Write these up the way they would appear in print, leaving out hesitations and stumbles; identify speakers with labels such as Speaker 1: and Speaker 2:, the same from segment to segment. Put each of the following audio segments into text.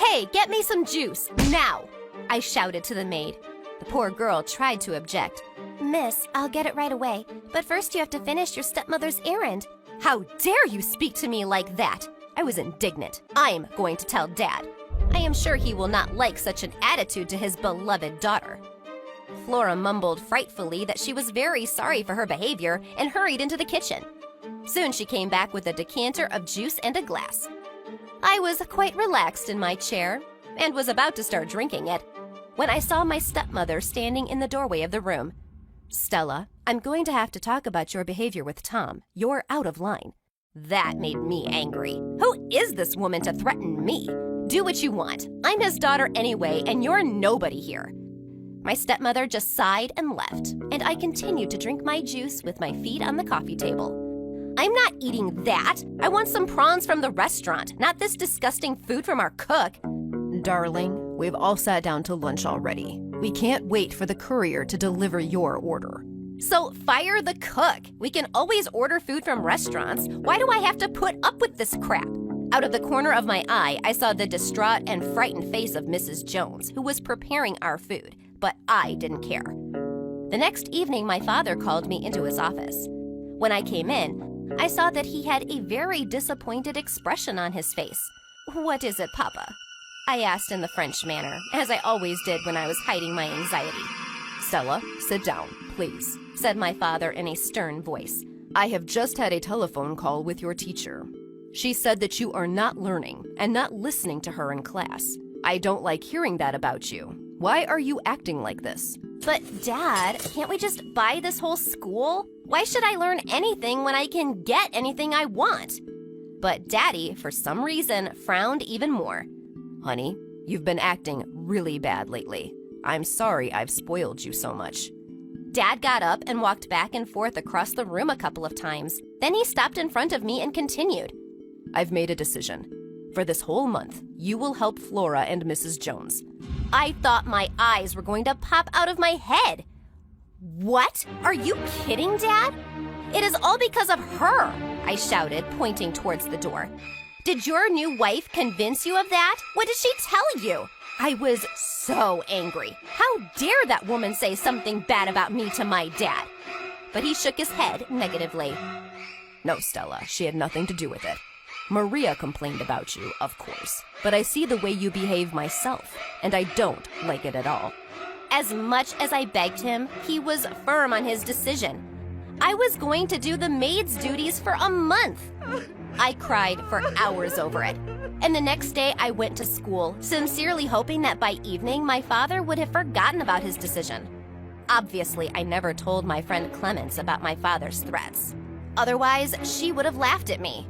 Speaker 1: Hey, get me some juice, now! I shouted to the maid. The poor girl tried to object. Miss, I'll get it right away, but first you have to finish your stepmother's errand. How dare you speak to me like that? I was indignant. I'm going to tell Dad. I am sure he will not like such an attitude to his beloved daughter. Flora mumbled frightfully that she was very sorry for her behavior and hurried into the kitchen. Soon she came back with a decanter of juice and a glass. I was quite relaxed in my chair and was about to start drinking it when I saw my stepmother standing in the doorway of the room. Stella, I'm going to have to talk about your behavior with Tom. You're out of line. That made me angry. Who is this woman to threaten me? Do what you want. I'm his daughter anyway, and you're nobody here. My stepmother just sighed and left, and I continued to drink my juice with my feet on the coffee table. I'm not eating that. I want some prawns from the restaurant, not this disgusting food from our cook.
Speaker 2: Darling, we've all sat down to lunch already. We can't wait for the courier to deliver your order.
Speaker 1: So fire the cook. We can always order food from restaurants. Why do I have to put up with this crap? Out of the corner of my eye, I saw the distraught and frightened face of Mrs. Jones, who was preparing our food, but I didn't care. The next evening, my father called me into his office. When I came in, I saw that he had a very disappointed expression on his face. What is it, Papa? I asked in the French manner, as I always did when I was hiding my anxiety.
Speaker 2: Stella, sit down, please,
Speaker 1: said my father in a stern voice.
Speaker 2: I have just had a telephone call with your teacher. She said that you are not learning and not listening to her in class. I don't like hearing that about you. Why are you acting like this?
Speaker 1: But Dad, can't we just buy this whole school? Why should I learn anything when I can get anything I want? But Daddy, for some reason, frowned even more.
Speaker 2: Honey, you've been acting really bad lately. I'm sorry I've spoiled you so much.
Speaker 1: Dad got up and walked back and forth across the room a couple of times. Then he stopped in front of me and continued.
Speaker 2: I've made a decision. For this whole month, you will help Flora and Mrs. Jones.
Speaker 1: I thought my eyes were going to pop out of my head. What? Are you kidding, Dad? It is all because of her, I shouted, pointing towards the door. Did your new wife convince you of that? What did she tell you? I was so angry. How dare that woman say something bad about me to my dad? But he shook his head negatively.
Speaker 2: No, Stella, she had nothing to do with it. Maria complained about you, of course, but I see the way you behave myself, and I don't like it at all.
Speaker 1: As much as I begged him, he was firm on his decision. I was going to do the maid's duties for a month. I cried for hours over it. And the next day I went to school, sincerely hoping that by evening my father would have forgotten about his decision. Obviously, I never told my friend Clemence about my father's threats. Otherwise, she would have laughed at me.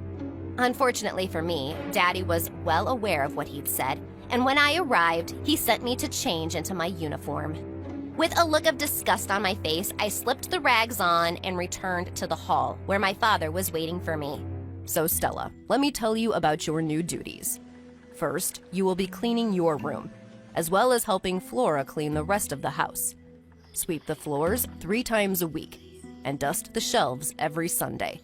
Speaker 1: Unfortunately for me, Daddy was well aware of what he'd said, and when I arrived, he sent me to change into my uniform. With a look of disgust on my face, I slipped the rags on and returned to the hall, where my father was waiting for me.
Speaker 2: So, Stella, let me tell you about your new duties. First, you will be cleaning your room, as well as helping Flora clean the rest of the house. Sweep the floors 3 times a week, and dust the shelves every Sunday.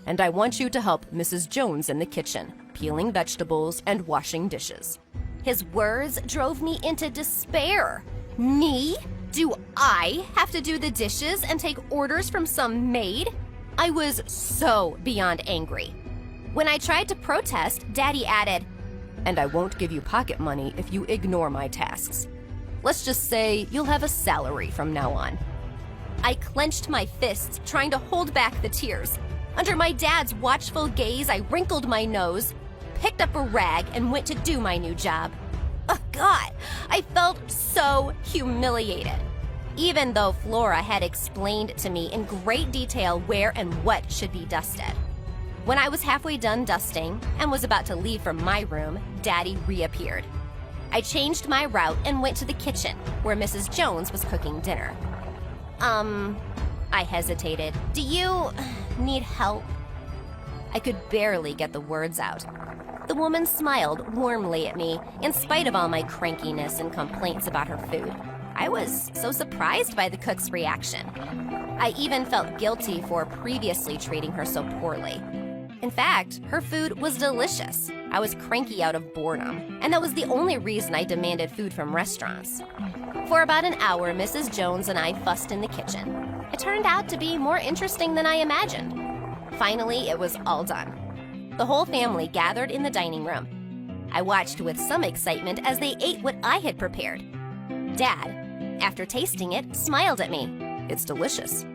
Speaker 2: And I want you to help Mrs. Jones in the kitchen, peeling vegetables and washing dishes.
Speaker 1: His words drove me into despair. Me? Do I have to do the dishes and take orders from some maid? I was so beyond angry. When I tried to protest, Daddy added,
Speaker 2: And I won't give you pocket money if you ignore my tasks. Let's just say you'll have a salary from now on.
Speaker 1: I clenched my fists, trying to hold back the tears. Under my dad's watchful gaze, I wrinkled my nose, picked up a rag, and went to do my new job. Oh, God, I felt so humiliated. Even though Flora had explained to me in great detail where and what should be dusted. When I was halfway done dusting and was about to leave from my room, Daddy reappeared. I changed my route and went to the kitchen, where Mrs. Jones was cooking dinner. I hesitated. Do you need help? I could barely get the words out. The woman smiled warmly at me, in spite of all my crankiness and complaints about her food. I was so surprised by the cook's reaction. I even felt guilty for previously treating her so poorly.
Speaker 2: In fact, her food was delicious. I was cranky out of boredom, and that was the only reason I demanded food from restaurants. For about an hour, Mrs. Jones and I fussed in the kitchen. It turned out to be more interesting than I imagined. Finally, it was all done. The whole family gathered in the dining room. I watched with some excitement as they ate what I had prepared. Dad, after tasting it, smiled at me. "It's delicious."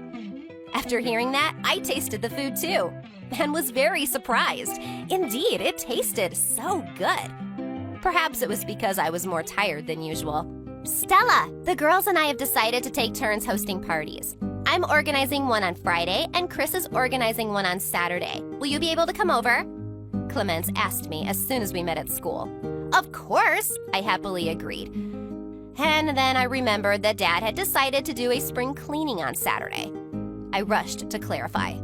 Speaker 2: After hearing that, I tasted the food too, and was very surprised. Indeed, it tasted so good. Perhaps it was because I was more tired than usual.
Speaker 1: Stella, the girls and I have decided to take turns hosting parties. I'm organizing one on Friday, and Chris is organizing one on Saturday. Will you be able to come over?
Speaker 2: Clemence asked me as soon as we met at school.
Speaker 1: Of course,
Speaker 2: I happily agreed. And then I remembered that Dad had decided to do a spring cleaning on Saturday. I rushed to clarify.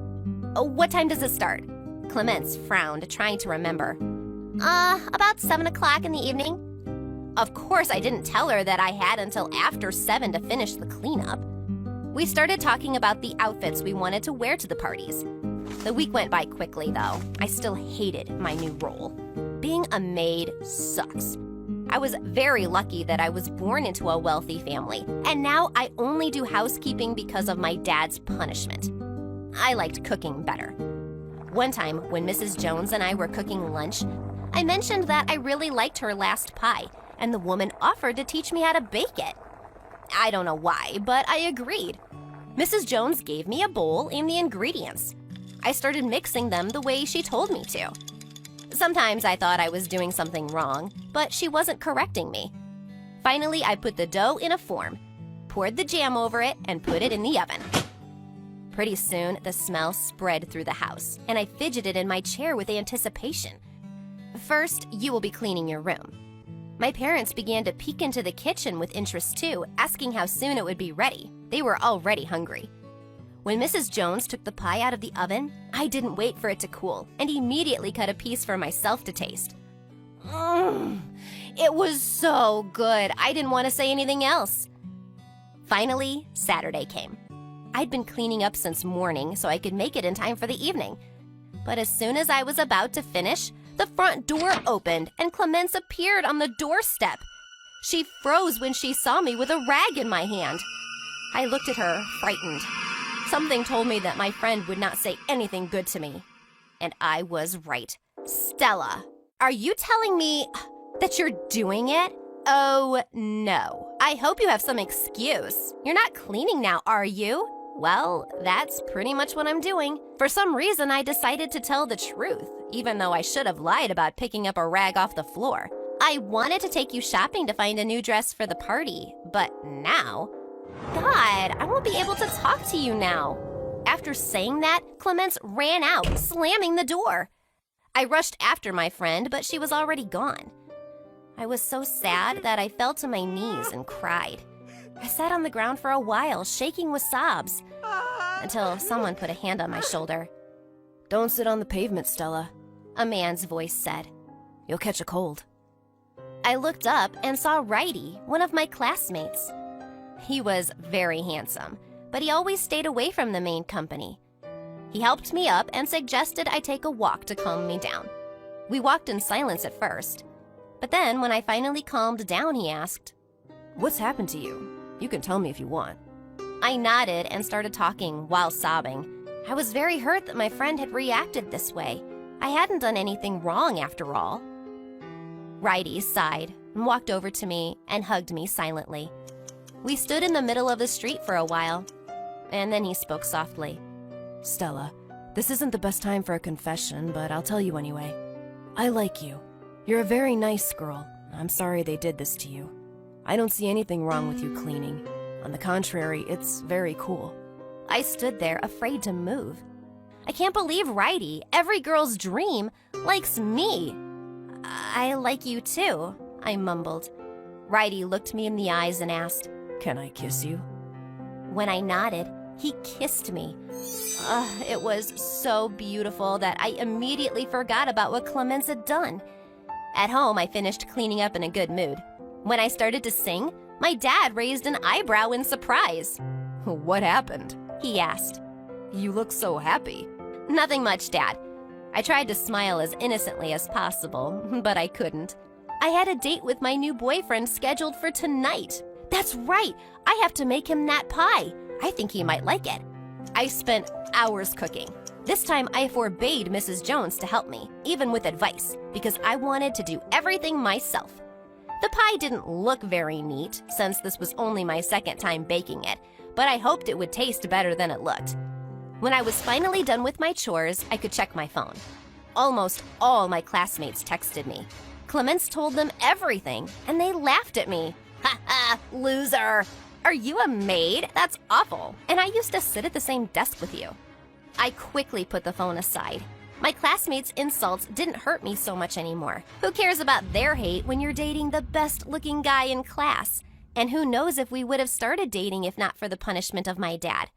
Speaker 1: What time does it start?
Speaker 2: Clemence frowned, trying to remember.
Speaker 1: About 7 o'clock in the evening.
Speaker 2: Of course, I didn't tell her that I had until after 7 to finish the cleanup. We started talking about the outfits we wanted to wear to the parties. The week went by quickly, though. I still hated my new role. Being a maid sucks. I was very lucky that I was born into a wealthy family, and now I only do housekeeping because of my dad's punishment. I liked cooking better. One time, when Mrs. Jones and I were cooking lunch, I mentioned that I really liked her last pie, and the woman offered to teach me how to bake it. I don't know why, but I agreed. Mrs. Jones gave me a bowl and the ingredients. I started mixing them the way she told me to. Sometimes I thought I was doing something wrong, but she wasn't correcting me. Finally, I put the dough in a form, poured the jam over it, and put it in the oven. Pretty soon, the smell spread through the house, and I fidgeted in my chair with anticipation. First, you will be cleaning your room. My parents began to peek into the kitchen with interest too, asking how soon it would be ready. They were already hungry. When Mrs. Jones took the pie out of the oven, I didn't wait for it to cool and immediately cut a piece for myself to taste. It was so good, I didn't want to say anything else. Finally, Saturday came. I'd been cleaning up since morning so I could make it in time for the evening. But as soon as I was about to finish, the front door opened and Clemence appeared on the doorstep. She froze when she saw me with a rag in my hand. I looked at her, frightened. Something told me that my friend would not say anything good to me. And I was right. Stella, are you telling me that you're doing it? Oh, no. I hope you have some excuse. You're not cleaning now, are you? Well, that's pretty much what I'm doing. For some reason, I decided to tell the truth, even though I should have lied about picking up a rag off the floor. I wanted to take you shopping to find a new dress for the party, but now... God, I won't be able to talk to you now. After saying that, Clemence ran out, slamming the door. I rushed after my friend, but she was already gone. I was so sad that I fell to my knees and cried. I sat on the ground for a while, shaking with sobs, until someone put a hand on my shoulder.
Speaker 3: "Don't sit on the pavement, Stella,"
Speaker 2: a man's voice said.
Speaker 3: "You'll catch a cold."
Speaker 2: I looked up and saw Righty, one of my classmates. He was very handsome, but he always stayed away from the main company. He helped me up and suggested I take a walk to calm me down. We walked in silence at first, but then when I finally calmed down, he asked,
Speaker 3: "What's happened to you? You can tell me if you want."
Speaker 2: I nodded and started talking while sobbing. I was very hurt that my friend had reacted this way. I hadn't done anything wrong after all. Righty sighed and walked over to me and hugged me silently. We stood in the middle of the street for a while, and then he spoke softly.
Speaker 3: "Stella, this isn't the best time for a confession, but I'll tell you anyway. I like you. You're a very nice girl. I'm sorry they did this to you. I don't see anything wrong with you cleaning. On the contrary, it's very cool."
Speaker 2: I stood there, afraid to move. I can't believe Righty, every girl's dream, likes me. "I like you too," I mumbled. Righty looked me in the eyes and asked,
Speaker 3: "Can I kiss you?"
Speaker 2: When I nodded, he kissed me. It was so beautiful that I immediately forgot about what Clemence had done. At home, I finished cleaning up in a good mood. When I started to sing, my dad raised an eyebrow in surprise.
Speaker 3: "What happened?"
Speaker 2: he asked.
Speaker 3: "You look so happy."
Speaker 2: "Nothing much, Dad.
Speaker 1: I tried to smile as innocently as possible, but I couldn't. I had a date with my new boyfriend scheduled for tonight. That's right, I have to make him that pie. I think he might like it. I spent hours cooking. This time I forbade Mrs. Jones to help me, even with advice, because I wanted to do everything myself. The pie didn't look very neat, since this was only my second time baking it, but I hoped it would taste better than it looked. When I was finally done with my chores, I could check my phone. Almost all my classmates texted me. Clemence told them everything, and they laughed at me. Ha ha, loser! Are you a maid? That's awful. And I used to sit at the same desk with you. I quickly put the phone aside. My classmates' insults didn't hurt me so much anymore. Who cares about their hate when you're dating the best-looking guy in class? And who knows if we would have started dating if not for the punishment of my dad.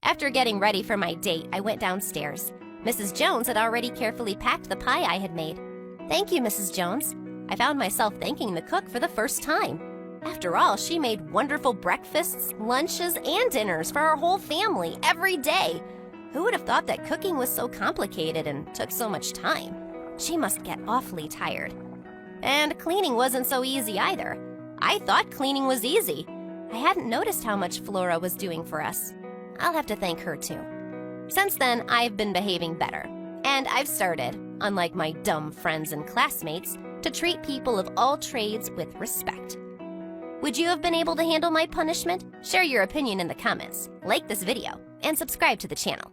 Speaker 1: After getting ready for my date, I went downstairs. Mrs. Jones had already carefully packed the pie I had made. Thank you, Mrs. Jones. I found myself thanking the cook for the first time. After all, she made wonderful breakfasts, lunches, and dinners for our whole family every day. Who would have thought that cooking was so complicated and took so much time? She must get awfully tired. And cleaning wasn't so easy either. I thought cleaning was easy. I hadn't noticed how much Flora was doing for us. I'll have to thank her too. Since then, I've been behaving better. And I've started, unlike my dumb friends and classmates, to treat people of all trades with respect. Would you have been able to handle my punishment? Share your opinion in the comments, like this video, and subscribe to the channel.